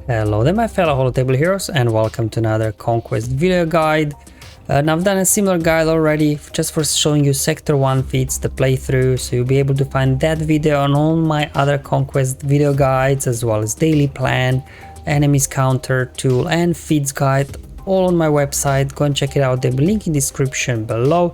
Hello there my fellow holotable heroes and welcome to another Conquest video guide. Now I've done a similar guide already just for showing you Sector 1 feats, the playthrough, so you'll be able to find that video on all my other Conquest video guides as well as daily plan, enemies counter, tool and feats guide, all on my website. Go and check it out, there'll be a link in the description below.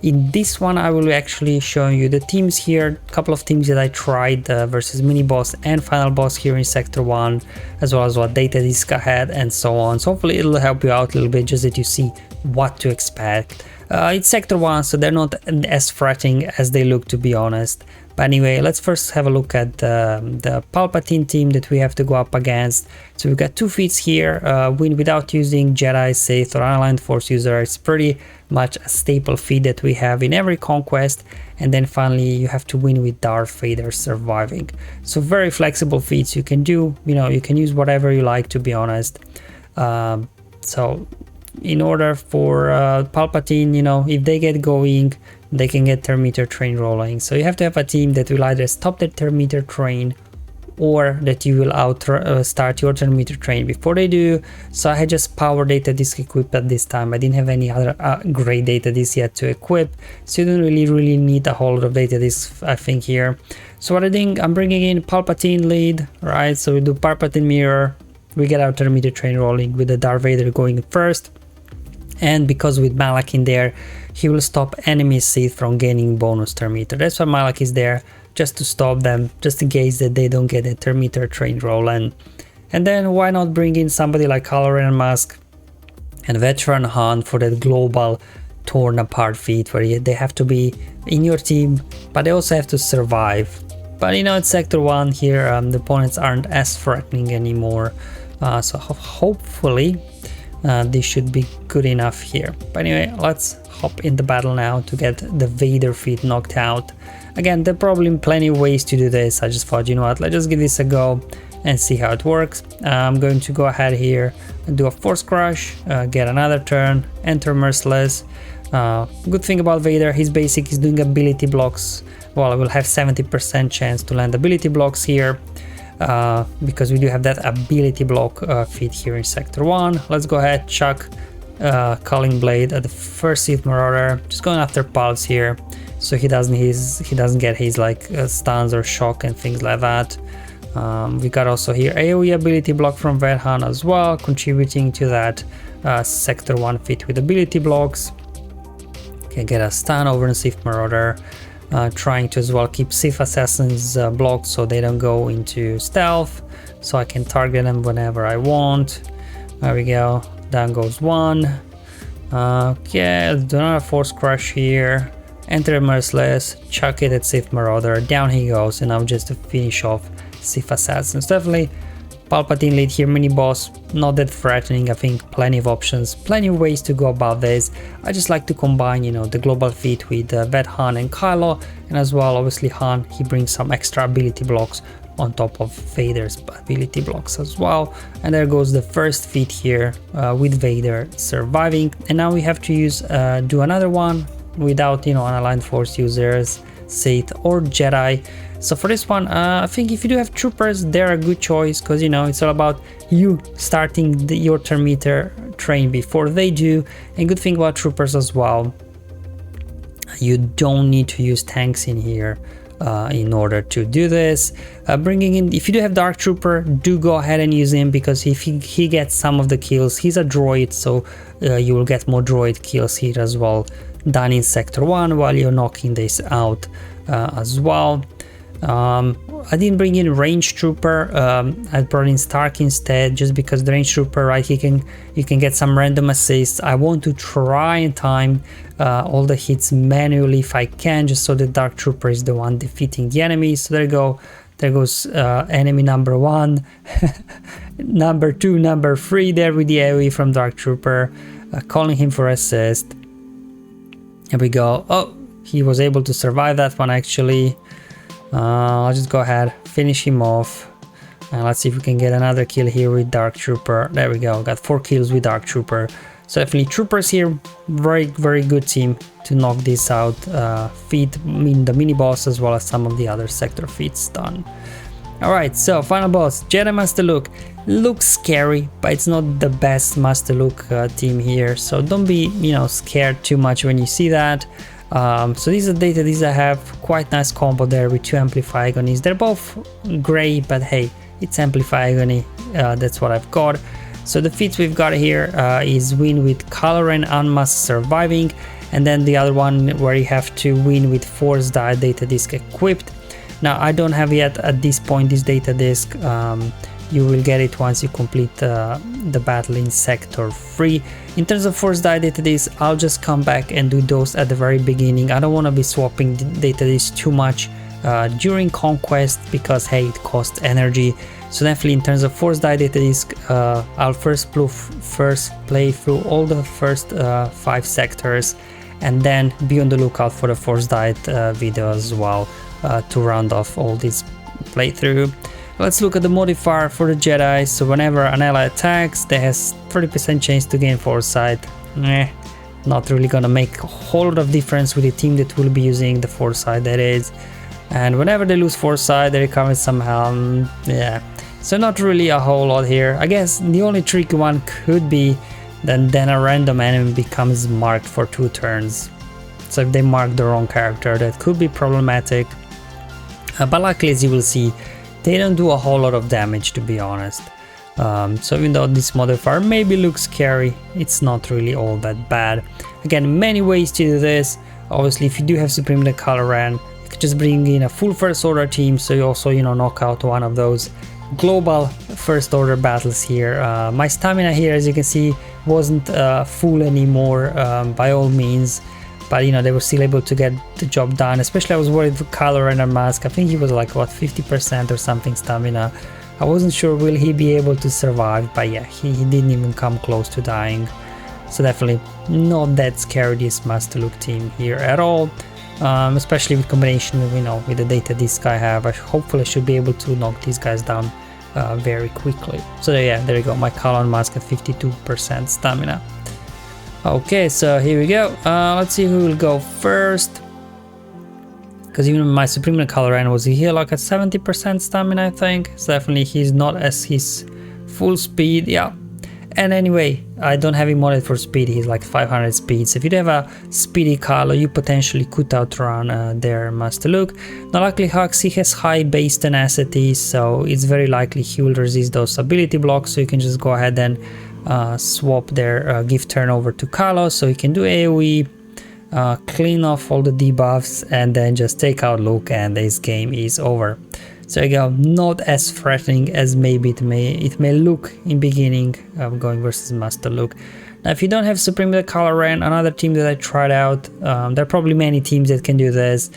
In this one I will actually show you the teams here, a couple of teams that I tried versus mini boss and final boss here in Sector 1, as well as what data disk I had and so on. So hopefully it'll help you out a little bit just that you see what to expect. It's Sector 1, so they're not as threatening as they look, to be honest. But anyway, let's first have a look at the Palpatine team that we have to go up against. So we've got two feats here, win without using Jedi, Sith or unaligned Force user. It's pretty much a staple feat that we have in every Conquest. And then finally you have to win with Darth Vader surviving. So very flexible feats you can do, you can use whatever you like, to be honest. So in order for Palpatine, if they get going, they can get their meter train rolling. So you have to have a team that will either stop the meter train or that you will start your meter train before they do. So I had just power data disk equipped at this time. I didn't have any other great data disk yet to equip, so you don't really need a whole lot of data disk, I think, here. So what I think, I'm bringing in Palpatine lead, right? So we do Palpatine mirror, we get our meter train rolling with the Darth Vader going first. And because with Malak in there, he will stop enemy Sith from gaining bonus meter. That's why Malak is there, just to stop them, just in case that they don't get a meter train roll. And then why not bring in somebody like Kylo Ren and Musk and Veteran Han for that global torn apart feat, where they have to be in your team, but they also have to survive. But it's Sector 1 here, the opponents aren't as threatening anymore, so hopefully this should be good enough here. But anyway, let's hop in the battle now to get the Vader feat knocked out. Again, there are probably plenty of ways to do this. I just thought, let's just give this a go and see how it works. I'm going to go ahead here and do a Force Crush, get another turn, enter Merciless. Good thing about Vader, his basic is doing ability blocks. Well, I will have 70% chance to land ability blocks here. Because we do have that ability block feat here in Sector 1. Let's go ahead, chuck Culling Blade at the first Sith Marauder, just going after Pulse here, so he doesn't get his stuns or shock and things like that. We got also here AoE ability block from Vedhan as well, contributing to that Sector 1 feat with ability blocks. Can get a stun over in Sith Marauder. Trying to as well keep Sith Assassins blocked so they don't go into stealth, so I can target them whenever I want. There we go, down goes one. Okay, let's do another Force Crush here, enter Merciless, chuck it at Sith Marauder, down he goes, and now just to finish off Sith Assassins. Definitely Palpatine lead here, mini boss, not that threatening. I think plenty of options, plenty of ways to go about this. I just like to combine, the global feat with Vedhan and Kylo, and as well, obviously Han, he brings some extra ability blocks on top of Vader's ability blocks as well. And there goes the first feat here with Vader surviving. And now we have to do another one without, unaligned Force users, Sith or Jedi. So for this one, I think if you do have troopers, they're a good choice, because it's all about you starting your meter train before they do. And good thing about troopers as well, you don't need to use tanks in here in order to do this. Bringing in, if you do have Dark Trooper, do go ahead and use him, because if he gets some of the kills, he's a droid, so you will get more droid kills here as well done in Sector 1 while you're knocking this out as well. I didn't bring in Range Trooper, I brought in Stark instead, just because the Range Trooper, right, you can get some random assists. I want to try and time all the hits manually if I can, just so the Dark Trooper is the one defeating the enemy. So there goes enemy number 1, number 2, number 3 there with the AoE from Dark Trooper, calling him for assist. Here we go. Oh, he was able to survive that one actually. I'll just go ahead, finish him off, and let's see if we can get another kill here with Dark Trooper. There we go, got 4 kills with Dark Trooper. So definitely troopers here, very good team to knock this out. Feat, the mini boss as well as some of the other sector feats done. Alright, so final boss, Jedi Master Luke. Looks scary, but it's not the best Master Luke team here, so don't be, you know, scared too much when you see that. So these are data, these I have quite nice combo there with 2 Amplify Agonies. They're both grey, but hey, it's Amplify Agony, that's what I've got. So the feats we've got here is win with Kylo Ren Unmasked Surviving, and then the other one where you have to win with Force Die Data Disc equipped. Now I don't have yet at this point this data disc. You will get it once you complete the battle in Sector 3. In terms of Force Die Data Disc, I'll just come back and do those at the very beginning. I don't want to be swapping data disc too much during Conquest because hey, it costs energy. So definitely in terms of Force Die Data Disc, I'll first play through all the first 5 sectors, and then be on the lookout for the Force Diet video as well to round off all this playthrough. Let's look at the modifier for the Jedi. So whenever an ally attacks, they has 30% chance to gain foresight. Not really gonna make a whole lot of difference with the team that will be using the foresight, that is. And whenever they lose foresight, they recover somehow. Yeah, so not really a whole lot here. I guess the only tricky one could be then a random enemy becomes marked for 2 turns. So if they mark the wrong character, that could be problematic. But luckily, as you will see, they don't do a whole lot of damage, to be honest. So even though this modifier maybe looks scary, it's not really all that bad. Again, many ways to do this. Obviously, if you do have Supreme Kylo Ren, you could just bring in a full First Order team, so you also, you know, knock out one of those global First Order battles here. My stamina here, as you can see, wasn't full anymore by all means. But you know, they were still able to get the job done. Especially I was worried for Kylo Ren Unmasked. I think he was like what 50% or something stamina. I wasn't sure will he be able to survive, but yeah, he didn't even come close to dying. So definitely not that scary, this Master Luke team here at all. Especially with combination, you know, with the data disc I have. Hopefully I should be able to knock these guys down very quickly. So yeah, there you go, my Kylo Unmasked at 52% stamina. Okay, so here we go. Let's see who will go first. Because even my Supreme Kylo Ren was here like at 70% stamina, I think. So definitely he's not as his full speed. Yeah. And anyway, I don't have him modded for speed. He's like 500 speed. So if you have a speedy Kylo, you potentially could outrun their Master Luke. Now luckily Hokey has high base tenacity, so it's very likely he will resist those ability blocks. So you can just go ahead and swap their gift turn over to Kylo, so he can do AoE, clean off all the debuffs, and then just take out Luke, and this game is over. So there you go, not as threatening as maybe it may look in beginning of going versus Master Luke. Now if you don't have Supreme Kylo Ren, another team that I tried out, there are probably many teams that can do this,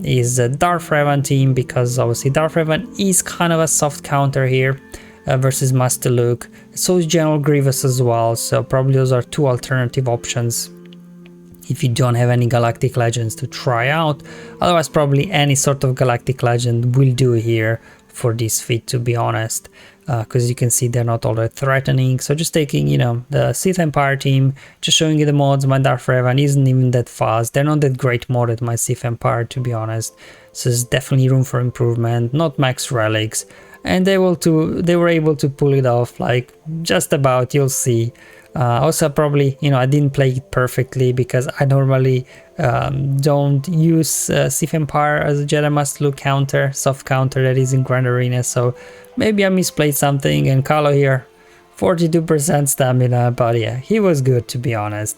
is the Darth Revan team, because obviously Darth Revan is kind of a soft counter here versus Master Luke. So is General Grievous as well, so probably those are 2 alternative options if you don't have any Galactic Legends to try out. Otherwise probably any sort of Galactic Legend will do here for this feat, to be honest, because you can see they're not all that threatening. So just taking, you know, the Sith Empire team, just showing you the mods. My Darth Revan isn't even that fast. They're not that great modded, my Sith Empire, to be honest. So there's definitely room for improvement, not max relics. And they were able to pull it off, like just about, you'll see. Also probably, you know, I didn't play it perfectly because I normally don't use Sith Empire as a Jedi Master Luke counter, soft counter that is in Grand Arena, so maybe I misplayed something. And Kylo here, 42% stamina, but yeah, he was good, to be honest.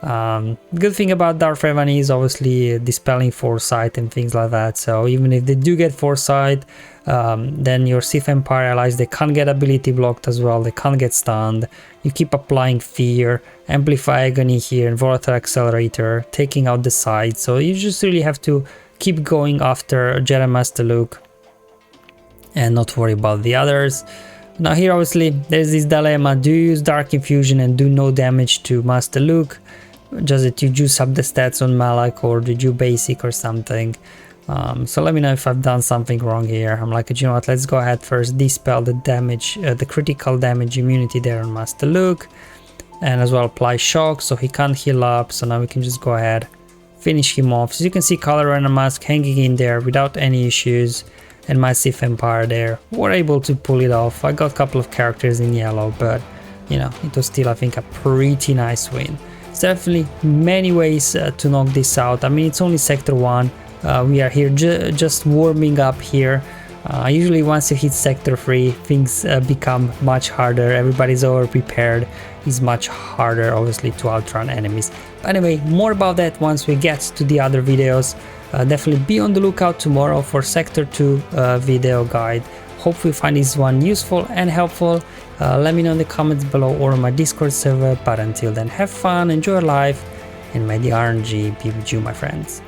Good thing about Darth Revan is obviously dispelling foresight and things like that, so even if they do get foresight, then your Sith Empire allies, they can't get ability blocked as well, they can't get stunned. You keep applying fear, Amplify Agony here, and Volatile Accelerator, taking out the side. So you just really have to keep going after Jedi Master Luke and not worry about the others. Now here obviously there's this dilemma, do you use Dark Infusion and do no damage to Master Luke? Just that you juice up the stats on Malak, or did you basic or something? So let me know if I've done something wrong here. I'm like, you know what, let's go ahead first, dispel the damage, the critical damage immunity there on Master Luke, and as well apply shock so he can't heal up. So now we can just go ahead, finish him off. So you can see Kylo Ren Unmasked hanging in there without any issues, and my Sith Empire there were able to pull it off. I got a couple of characters in yellow, but you know, it was still, I think, a pretty nice win. There's definitely many ways to knock this out. I mean, it's only Sector 1. We are here just warming up here. Usually once you hit Sector 3, things become much harder. Everybody's over prepared. It's much harder, obviously, to outrun enemies. But anyway, more about that once we get to the other videos. Definitely be on the lookout tomorrow for Sector 2 video guide. Hope you find this one useful and helpful. Let me know in the comments below or on my Discord server. But until then, have fun, enjoy your life, and may the RNG be with you, my friends.